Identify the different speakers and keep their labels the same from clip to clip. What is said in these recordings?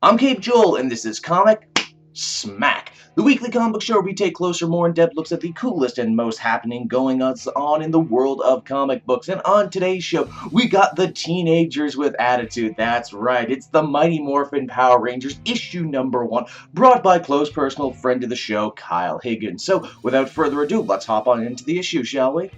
Speaker 1: I'm Cape Joel, and this is Comic Smack, the weekly comic book show where we take closer, more in-depth looks at the coolest and most happening going on in the world of comic books. And on today's show, we got the teenagers with attitude. That's right, it's the Mighty Morphin Power Rangers issue number 1, brought by close personal friend of the show, Kyle Higgins. So, without further ado, let's hop on into the issue, shall we?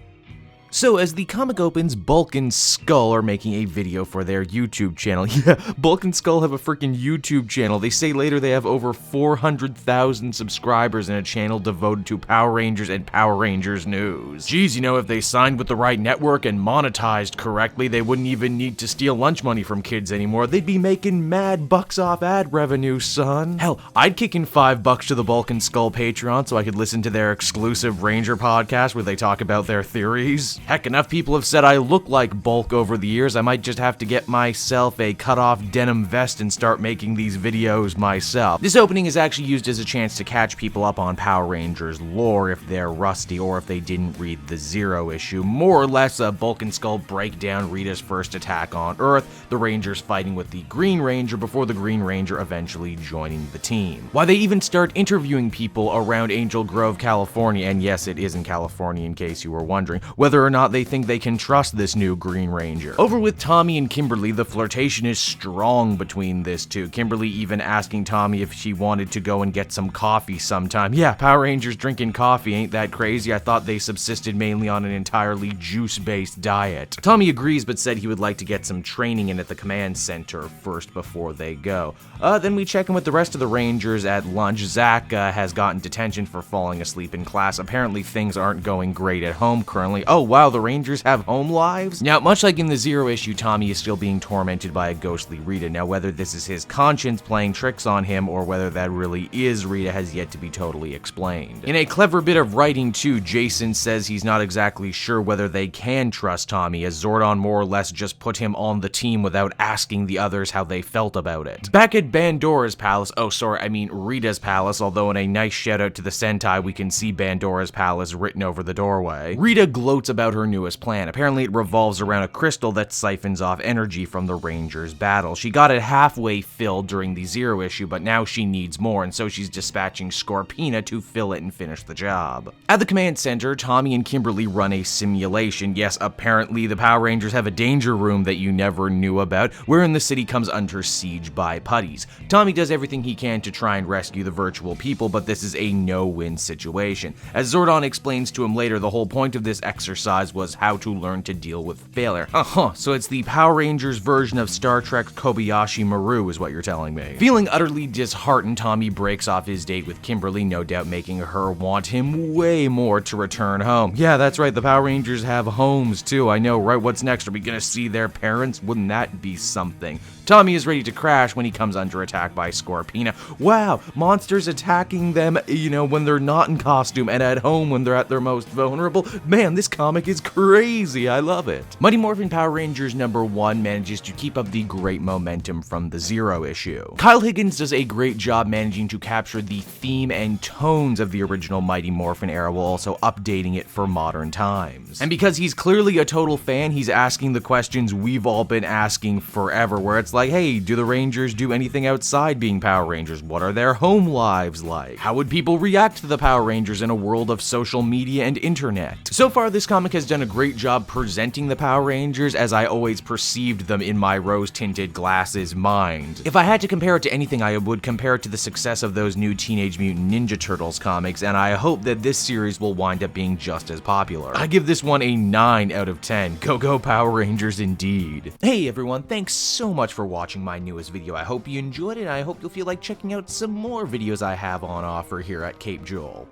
Speaker 2: So as the comic opens, Bulk and Skull are making a video for their YouTube channel. Yeah, Bulk and Skull have a freaking YouTube channel. They say later they have over 400,000 subscribers and a channel devoted to Power Rangers and Power Rangers news. Geez, you know, if they signed with the right network and monetized correctly, they wouldn't even need to steal lunch money from kids anymore. They'd be making mad bucks off ad revenue, son. Hell, I'd kick in $5 to the Bulk and Skull Patreon so I could listen to their exclusive Ranger podcast where they talk about their theories. Heck, enough people have said I look like Bulk over the years, I might just have to get myself a cut-off denim vest and start making these videos myself. This opening is actually used as a chance to catch people up on Power Rangers lore if they're rusty or if they didn't read the Zero issue. More or less, Bulk and Skull break down Rita's first attack on Earth, the Rangers fighting with the Green Ranger before the Green Ranger eventually joining the team. Why they even start interviewing people around Angel Grove, California, and yes, it is in California in case you were wondering, whether or not they think they can trust this new Green Ranger. Over with Tommy and Kimberly, the flirtation is strong between this two. Kimberly even asking Tommy if she wanted to go and get some coffee sometime. Yeah, Power Rangers drinking coffee, ain't that crazy? I thought they subsisted mainly on an entirely juice-based diet. Tommy agrees but said he would like to get some training in at the command center first before they go. Then we check in with the rest of the Rangers at lunch. Zach has gotten detention for falling asleep in class. Apparently things aren't going great at home currently. Oh wow, the Rangers have home lives? Now, much like in the Zero issue, Tommy is still being tormented by a ghostly Rita. Now, whether this is his conscience playing tricks on him or whether that really is Rita has yet to be totally explained. In a clever bit of writing too, Jason says he's not exactly sure whether they can trust Tommy, as Zordon more or less just put him on the team without asking the others how they felt about it. Back at Bandora's palace, Rita's palace, although in a nice shout out to the Sentai we can see Bandora's palace written over the doorway. Rita gloats about her newest plan. Apparently it revolves around a crystal that siphons off energy from the Rangers' battle. She got it halfway filled during the Zero issue, but now she needs more, and so she's dispatching Scorpina to fill it and finish the job. At the command center, Tommy and Kimberly run a simulation. Yes, apparently the Power Rangers have a danger room that you never knew about, wherein the city comes under siege by putties. Tommy does everything he can to try and rescue the virtual people, but this is a no-win situation. As Zordon explains to him later, the whole point of this exercise was how to learn to deal with failure. So it's the Power Rangers version of Star Trek Kobayashi Maru is what you're telling me. Feeling utterly disheartened, Tommy breaks off his date with Kimberly, no doubt making her want him way more to return home. Yeah, that's right, the Power Rangers have homes too, I know, right? What's next? Are we gonna see their parents? Wouldn't that be something? Tommy is ready to crash when he comes under attack by Scorpina. Wow, monsters attacking them, when they're not in costume and at home when they're at their most vulnerable. Man, this comic is crazy. I love it. Mighty Morphin Power Rangers number 1 manages to keep up the great momentum from the Zero issue. Kyle Higgins does a great job managing to capture the theme and tones of the original Mighty Morphin era while also updating it for modern times. And because he's clearly a total fan, he's asking the questions we've all been asking forever, where it's like, hey, do the Rangers do anything outside being Power Rangers? What are their home lives like? How would people react to the Power Rangers in a world of social media and internet? So far, this comic has done a great job presenting the Power Rangers as I always perceived them in my rose-tinted glasses mind. If I had to compare it to anything, I would compare it to the success of those new Teenage Mutant Ninja Turtles comics, and I hope that this series will wind up being just as popular. I give this one a 9 out of 10. Go Power Rangers indeed. Hey everyone, thanks so much for watching my newest video. I hope you enjoyed it, and I hope you'll feel like checking out some more videos I have on offer here at Cape Joel.